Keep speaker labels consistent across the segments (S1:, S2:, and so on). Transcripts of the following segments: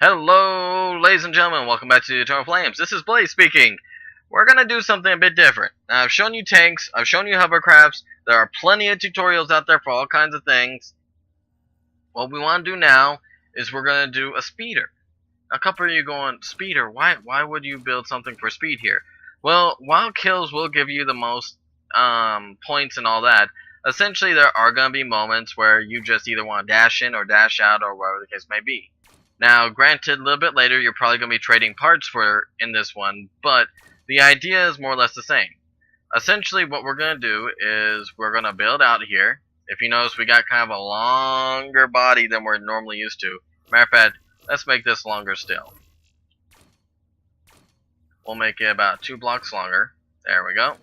S1: Hello, ladies and gentlemen, welcome back to Eternal Flames. This is Blaze speaking. We're going to do something a bit different. Now, I've shown you tanks, I've shown you hovercrafts, there are plenty of tutorials out there for all kinds of things. What we want to do now is we're going to do a speeder. A couple of you going, speeder, why would you build something for speed here? Well, while kills will give you the most points and all that, essentially there are going to be moments where you just either want to dash in or dash out or whatever the case may be. Now, granted, a little bit later, you're probably going to be trading parts in this one, but the idea is more or less the same. Essentially, what we're going to do is we're going to build out here. If you notice, we got kind of a longer body than we're normally used to. Matter of fact, let's make this longer still. We'll make it about 2 blocks longer. There we go.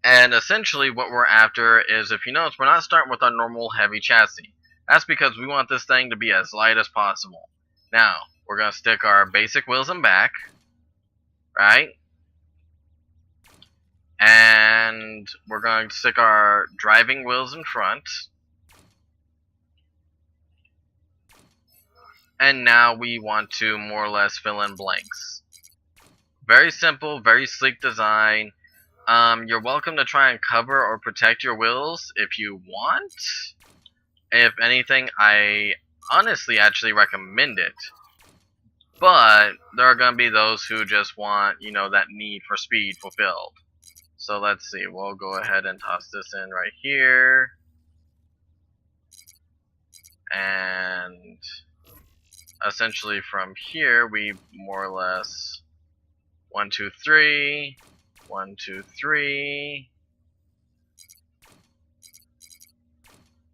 S1: And essentially, what we're after is, if you notice, we're not starting with our normal heavy chassis. That's because we want this thing to be as light as possible. Now, we're going to stick our basic wheels in back, right? And we're going to stick our driving wheels in front. And now we want to more or less fill in blanks. Very simple, very sleek design. You're welcome to try and cover or protect your wheels if you want. If anything, I honestly actually recommend it. But there are going to be those who just want, you know, that need for speed fulfilled. So let's see, we'll go ahead and toss this in right here. And essentially from here, we more or less 1, 2, 3, 1, 2, 3.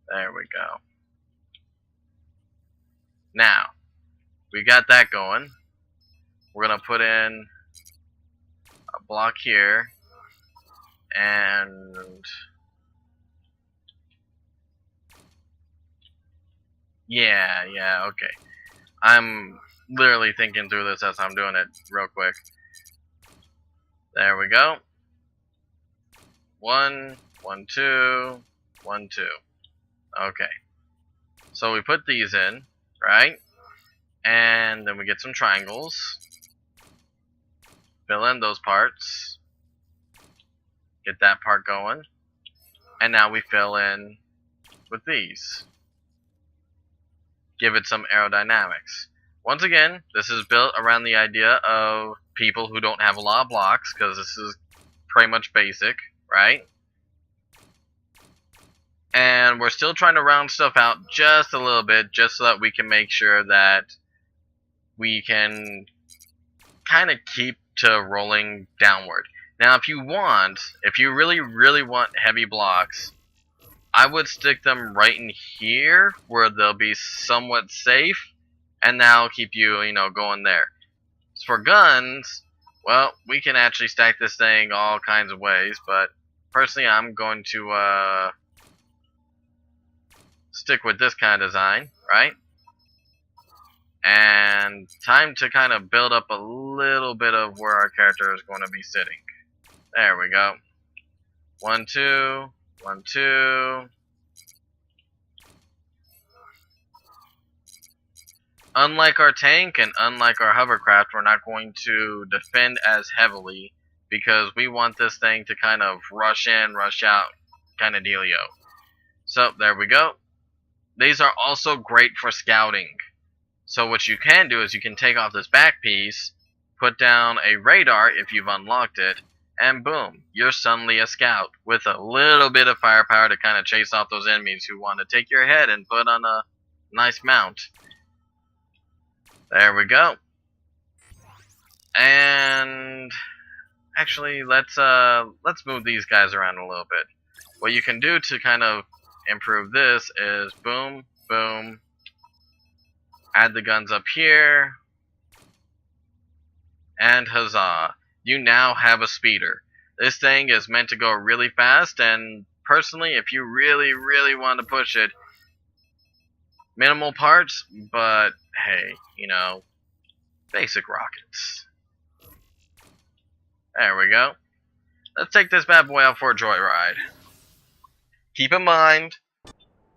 S1: There we go. Now, we got that going. We're going to put in a block here. And yeah, okay. I'm literally thinking through this as I'm doing it real quick. There we go. 1, 1, 2, 1, 2. Okay, so we put these in, right? And then we get some triangles. Fill in those parts. Get that part going. And now we fill in with these. Give it some aerodynamics. Once again, this is built around the idea of people who don't have a lot of blocks, because this is pretty much basic, right? And we're still trying to round stuff out just a little bit, just so that we can make sure that we can kind of keep to rolling downward. Now, if you really want heavy blocks, I would stick them right in here where they'll be somewhat safe, and that'll keep you, going there. As for guns, well, we can actually stack this thing all kinds of ways, but personally, I'm going to stick with this kind of design, right? And time to kind of build up a little bit of where our character is going to be sitting. There we go. 1, 2, 1, 2. Unlike our tank and unlike our hovercraft, we're not going to defend as heavily because we want this thing to kind of rush in, rush out kind of dealio. So, there we go. These are also great for scouting. So what you can do is you can take off this back piece, put down a radar if you've unlocked it, and boom, you're suddenly a scout with a little bit of firepower to kind of chase off those enemies who want to take your head and put on a nice mount. There we go. And actually, let's move these guys around a little bit. What you can do to kind of improve this is boom, boom. Add the guns up here. And huzzah. You now have a speeder. This thing is meant to go really fast, and personally, if you really want to push it, minimal parts, but hey, basic rockets. There we go. Let's take this bad boy out for a joyride. Keep in mind,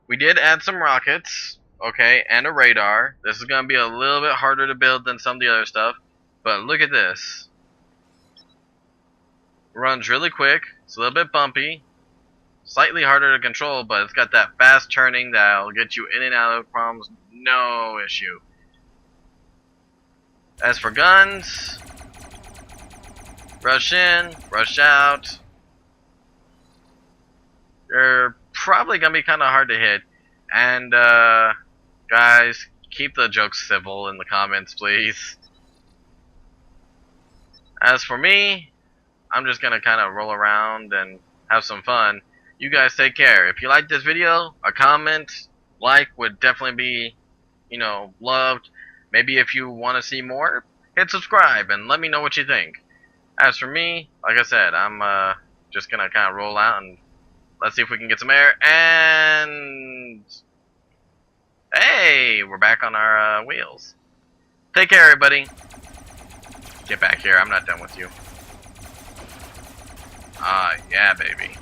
S1: we did add some rockets. okay, and a radar. This is going to be a little bit harder to build than some of the other stuff, but look at this. Runs really quick. It's a little bit bumpy. Slightly harder to control, but it's got that fast turning that'll get you in and out of problems, no issue. As for guns, rush in, rush out. They're probably gonna be kind of hard to hit. And guys, keep the jokes civil in the comments, please. As for me, I'm just gonna kind of roll around and have some fun. You guys take care. If you like this video, a comment, like would definitely be, you know, loved. Maybe if you want to see more, hit subscribe and let me know what you think. As for me, like I said, I'm just gonna kind of roll out and let's see if we can get some air. And hey, we're back on our wheels. Take care, everybody. Get back here. I'm not done with you. Ah, yeah, baby.